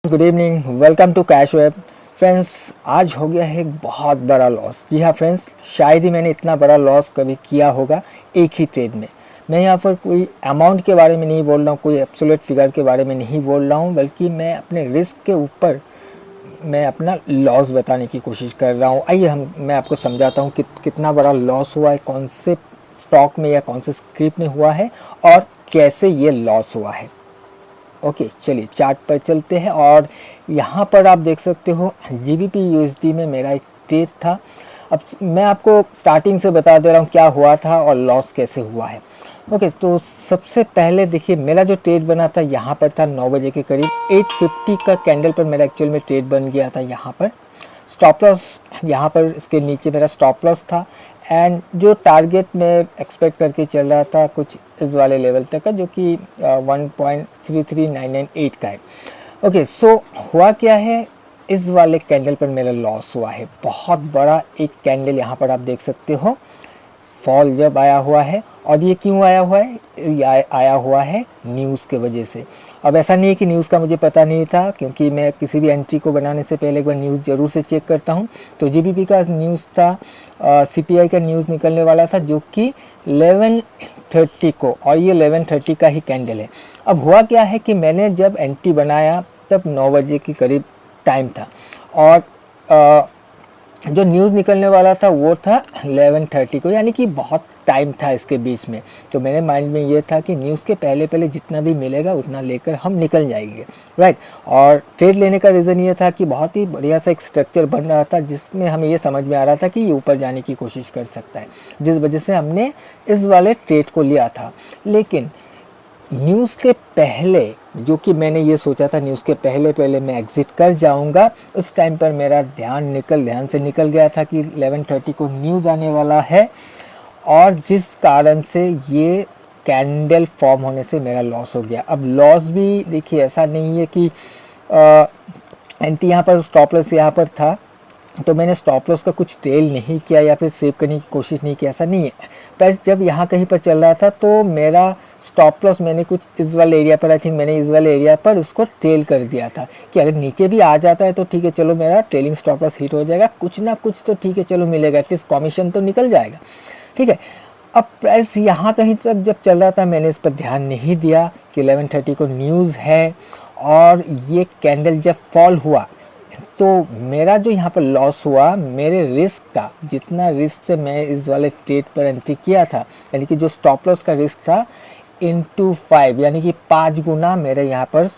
Good evening, welcome to cash web. Friends, आज हो गया है एक बहुत बड़ा लॉस। जी हाँ फ्रेंड्स, शायद ही मैंने इतना बड़ा लॉस कभी किया होगा एक ही ट्रेड में। मैं यहाँ पर कोई अमाउंट के बारे में नहीं बोल रहा हूँ, कोई एब्सोल्यूट फिगर के बारे में नहीं बोल रहा हूँ, बल्कि मैं अपने रिस्क के ऊपर मैं अपना लॉस बताने की कोशिश कर रहा हूँ। आइए मैं आपको समझाता हूँ कि कितना बड़ा लॉस हुआ है, कौन से स्टॉक में या कौन से स्क्रिप्ट में हुआ है और कैसे ये लॉस हुआ है। ओके, चलिए चार्ट पर चलते हैं और यहाँ पर आप देख सकते हो GBP USD में मेरा एक ट्रेड था। अब मैं आपको स्टार्टिंग से बता दे रहा हूँ क्या हुआ था और लॉस कैसे हुआ है। ओके, तो सबसे पहले देखिए मेरा जो ट्रेड बना था यहाँ पर था 9 बजे के करीब। 850 का कैंडल पर मेरा एक्चुअल में ट्रेड बन गया था। यहाँ पर स्टॉप लॉस, यहाँ पर इसके नीचे मेरा स्टॉप लॉस था एंड जो टारगेट में एक्सपेक्ट करके चल रहा था कुछ इस वाले लेवल तक का, जो कि 1.33998 का है। ओके, सो हुआ क्या है, इस वाले कैंडल पर मेरा लॉस हुआ है। बहुत बड़ा एक कैंडल यहाँ पर आप देख सकते हो फॉल जब आया हुआ है। और ये क्यों आया हुआ है? आया हुआ है न्यूज़ के वजह से। अब ऐसा नहीं है कि न्यूज़ का मुझे पता नहीं था, क्योंकि मैं किसी भी एंट्री को बनाने से पहले एक बार न्यूज़ ज़रूर से चेक करता हूँ। तो GBP का न्यूज़ था, CPI का न्यूज़ निकलने वाला था जो कि 11:30 को, और ये 11:30 का ही कैंडल है। अब हुआ क्या है कि मैंने जब एंट्री बनाया तब 9 बजे के करीब टाइम था और जो न्यूज़ निकलने वाला था वो था 11:30 को, यानी कि बहुत टाइम था इसके बीच में। तो मेरे माइंड में ये था कि न्यूज़ के पहले पहले जितना भी मिलेगा उतना लेकर हम निकल जाएंगे, राइट। और ट्रेड लेने का रीज़न ये था कि बहुत ही बढ़िया सा एक स्ट्रक्चर बन रहा था जिसमें हमें ये समझ में आ रहा था कि ये ऊपर जाने की कोशिश कर सकता है, जिस वजह से हमने इस वाले ट्रेड को लिया था। लेकिन न्यूज़ के पहले, जो कि मैंने ये सोचा था न्यूज़ के पहले पहले मैं एग्ज़िट कर जाऊंगा, उस टाइम पर मेरा ध्यान से निकल गया था कि 11:30 को न्यूज़ आने वाला है, और जिस कारण से ये कैंडल फॉर्म होने से मेरा लॉस हो गया। अब लॉस भी देखिए ऐसा नहीं है कि एंटी यहाँ पर स्टॉप लॉस यहाँ पर था तो मैंने स्टॉप लॉस का कुछ ट्रेल नहीं किया या फिर सेव करने की कोशिश नहीं की, ऐसा नहीं है। पर जब यहाँ कहीं पर चल रहा था तो मेरा स्टॉप लॉस मैंने कुछ इस वाले एरिया पर, आई थिंक मैंने इस वाले एरिया पर उसको ट्रेल कर दिया था कि अगर नीचे भी आ जाता है तो ठीक है, चलो मेरा ट्रेलिंग स्टॉप लॉस हिट हो जाएगा, कुछ ना कुछ तो ठीक है चलो मिलेगा, एटलीस्ट कमीशन तो निकल जाएगा, ठीक है। अब प्राइस यहाँ कहीं तक जब चल रहा था मैंने इस पर ध्यान नहीं दिया कि 11:30 को न्यूज़ है, और ये कैंडल जब फॉल हुआ तो मेरा जो यहाँ पर लॉस हुआ, मेरे रिस्क का जितना रिस्क से मैं इस वाले ट्रेड पर एंट्री किया था, यानी कि जो स्टॉप लॉस का रिस्क था इंटू 5, यानी कि 5 गुना मेरे यहाँ पर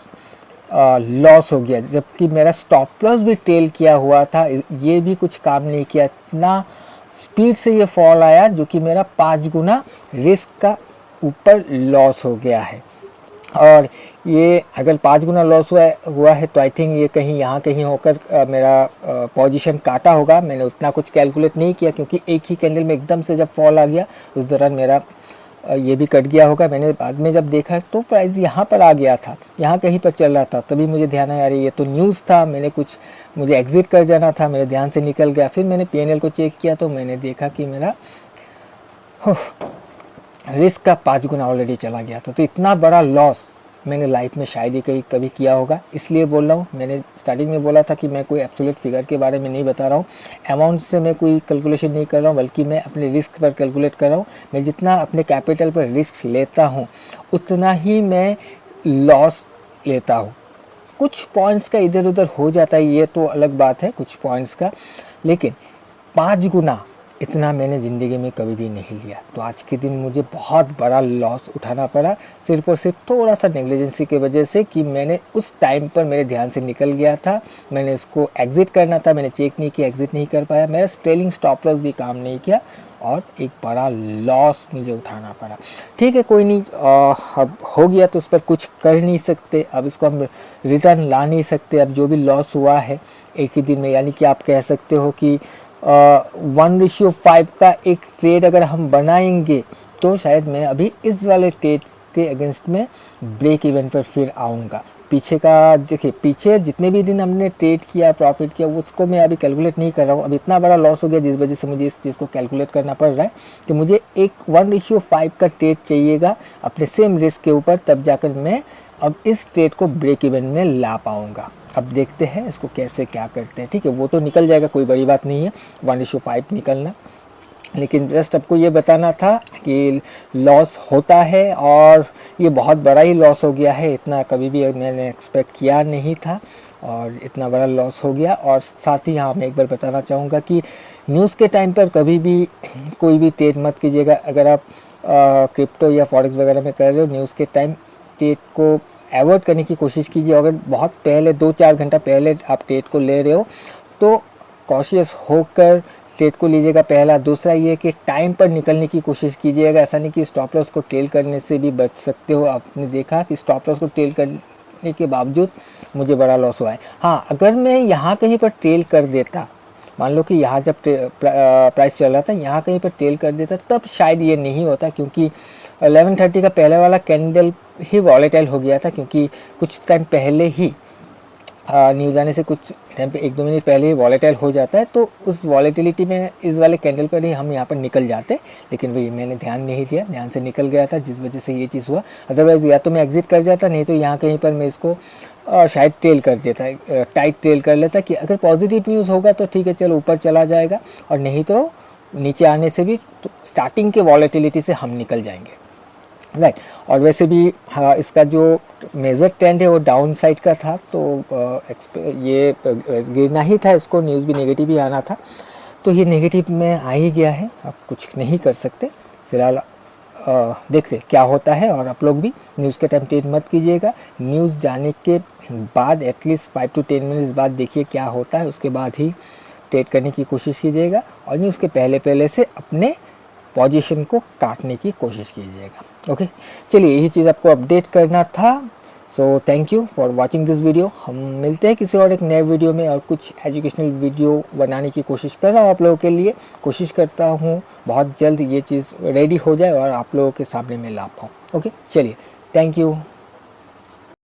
लॉस हो गया। जबकि मेरा स्टॉप लॉस भी ट्रेल किया हुआ था, ये भी कुछ काम नहीं किया, इतना स्पीड से ये फॉल आया जो कि मेरा 5 गुना रिस्क का ऊपर लॉस हो गया है। और ये अगर 5 गुना लॉस हुआ है तो आई थिंक ये कहीं यहाँ कहीं होकर मेरा पोजीशन काटा होगा। मैंने उतना कुछ कैलकुलेट नहीं किया, क्योंकि एक ही कैंडल में एकदम से जब फॉल आ गया उस दौरान मेरा ये भी कट गया होगा। मैंने बाद में जब देखा तो प्राइस यहाँ पर आ गया था, यहाँ कहीं पर चल रहा था, तभी मुझे ध्यान आया अरे ये तो न्यूज़ था, मुझे एग्जिट कर जाना था, मेरे ध्यान से निकल गया। फिर मैंने PNL को चेक किया तो मैंने देखा कि मेरा रिस्क का 5 गुना ऑलरेडी चला गया था। तो इतना बड़ा लॉस मैंने लाइफ में शायद ही कभी किया होगा। इसलिए बोल रहा हूँ, मैंने स्टार्टिंग में बोला था कि मैं कोई एब्सोल्यूट फिगर के बारे में नहीं बता रहा हूँ, अमाउंट से मैं कोई कैलकुलेशन नहीं कर रहा हूँ, बल्कि मैं अपने रिस्क पर कैलकुलेट कर रहा हूँ। मैं जितना अपने कैपिटल पर रिस्क लेता हूँ उतना ही मैं लॉस लेता हूँ। कुछ पॉइंट्स का इधर उधर हो जाता है, ये तो अलग बात है कुछ पॉइंट्स का, लेकिन 5 गुना इतना मैंने ज़िंदगी में कभी भी नहीं लिया। तो आज के दिन मुझे बहुत बड़ा लॉस उठाना पड़ा, सिर्फ और सिर्फ थोड़ा सा नेग्लिजेंसी की वजह से कि मैंने उस टाइम पर मेरे ध्यान से निकल गया था, मैंने इसको एग्ज़िट करना था, मैंने चेक नहीं किया, एग्ज़िट नहीं कर पाया, मेरा ट्रेलिंग स्टॉप लॉस भी काम नहीं किया और एक बड़ा लॉस मुझे उठाना पड़ा। ठीक है, कोई नहीं, अब हो गया तो उस पर कुछ कर नहीं सकते, अब इसको हम रिटर्न ला नहीं सकते। अब जो भी लॉस हुआ है एक ही दिन में, यानी कि आप कह सकते हो कि 1:5 का एक ट्रेड अगर हम बनाएंगे तो शायद मैं अभी इस वाले ट्रेड के अगेंस्ट में ब्रेक इवन पर फिर आऊँगा। पीछे का देखिए, पीछे जितने भी दिन हमने ट्रेड किया, प्रॉफिट किया, उसको मैं अभी कैलकुलेट नहीं कर रहा हूँ। अब इतना बड़ा लॉस हो गया जिस वजह से मुझे इस चीज़ को कैलकुलेट करना पड़ रहा है कि मुझे एक 1:5 का ट्रेड चाहिएगा अपने सेम रिस्क के ऊपर, तब जाकर मैं अब इस ट्रेड को ब्रेक इवन में ला पाऊँगा। अब देखते हैं इसको कैसे क्या करते हैं। ठीक है, वो तो निकल जाएगा, कोई बड़ी बात नहीं है 1:5 निकलना, लेकिन जस्ट आपको ये बताना था कि लॉस होता है और ये बहुत बड़ा ही लॉस हो गया है। इतना कभी भी मैंने एक्सपेक्ट किया नहीं था और इतना बड़ा लॉस हो गया। और साथ ही यहाँ मैं एक बार बताना चाहूँगा कि न्यूज़ के टाइम पर कभी भी कोई भी ट्रेड मत कीजिएगा। अगर आप क्रिप्टो या फॉरेक्स वगैरह में कर रहे हो, न्यूज़ के टाइम ट्रेड को अवॉइड करने की कोशिश कीजिए। अगर बहुत पहले 2-4 घंटा पहले आप ट्रेड को ले रहे हो तो कॉशियस होकर ट्रेड को लीजिएगा, पहला। दूसरा ये कि टाइम पर निकलने की कोशिश कीजिएगा। ऐसा नहीं कि स्टॉप लॉस को टेल करने से भी बच सकते हो। आपने देखा कि स्टॉप लॉस को टेल करने के बावजूद मुझे बड़ा लॉस हुआ है। हाँ, अगर मैं यहाँ कहीं पर टेल कर देता, मान लो कि यहाँ जब प्राइस चल रहा था, यहाँ कहीं पर टेल कर देता, तब शायद ये नहीं होता, क्योंकि 11:30 का पहले वाला कैंडल ही वॉलेटाइल हो गया था। क्योंकि कुछ टाइम पहले ही न्यूज़ आने से कुछ टाइम पे 1-2 मिनट पहले ही वॉलेटाइल हो जाता है, तो उस वॉलेटिलिटी में इस वाले कैंडल पर ही हम यहाँ पर निकल जाते। लेकिन वही मैंने ध्यान नहीं दिया, ध्यान से निकल गया था, जिस वजह से ये चीज़ हुआ। अदरवाइज़ या तो मैं एग्जिट कर जाता, नहीं तो यहाँ कहीं पर मैं इसको शायद ट्रेल कर देता, टाइट ट्रेल कर लेता कि अगर पॉजिटिव न्यूज़ होगा तो ठीक है, चलो ऊपर चला जाएगा, और नहीं तो नीचे आने से भी तो स्टार्टिंग के वॉलेटिलिटी से हम निकल जाएंगे, राइट। और वैसे भी हाँ, इसका जो मेजर ट्रेंड है वो डाउन साइड का था, तो ये गिरना ही था, इसको न्यूज़ भी नेगेटिव ही आना था, तो ये नेगेटिव में आ ही गया है। आप कुछ नहीं कर सकते। फिलहाल देखते क्या होता है। और आप लोग भी न्यूज़ के टाइम ट्रेड मत कीजिएगा। न्यूज़ जाने के बाद एटलीस्ट 5 to 10 मिनट्स बाद देखिए क्या होता है, उसके बाद ही ट्रेड करने की कोशिश कीजिएगा। और न्यूज़ के पहले से अपने पोजीशन को काटने की कोशिश कीजिएगा। ओके, चलिए यही चीज़ आपको अपडेट करना था। So thank you for watching this video. हम मिलते हैं किसी और एक नए वीडियो में, और कुछ एजुकेशनल वीडियो बनाने की कोशिश कर रहा हूँ आप लोगों के लिए। कोशिश करता हूँ बहुत जल्द ये चीज़ रेडी हो जाए और आप लोगों के सामने मैं ला पाऊँ। ओके, चलिए, थैंक यू।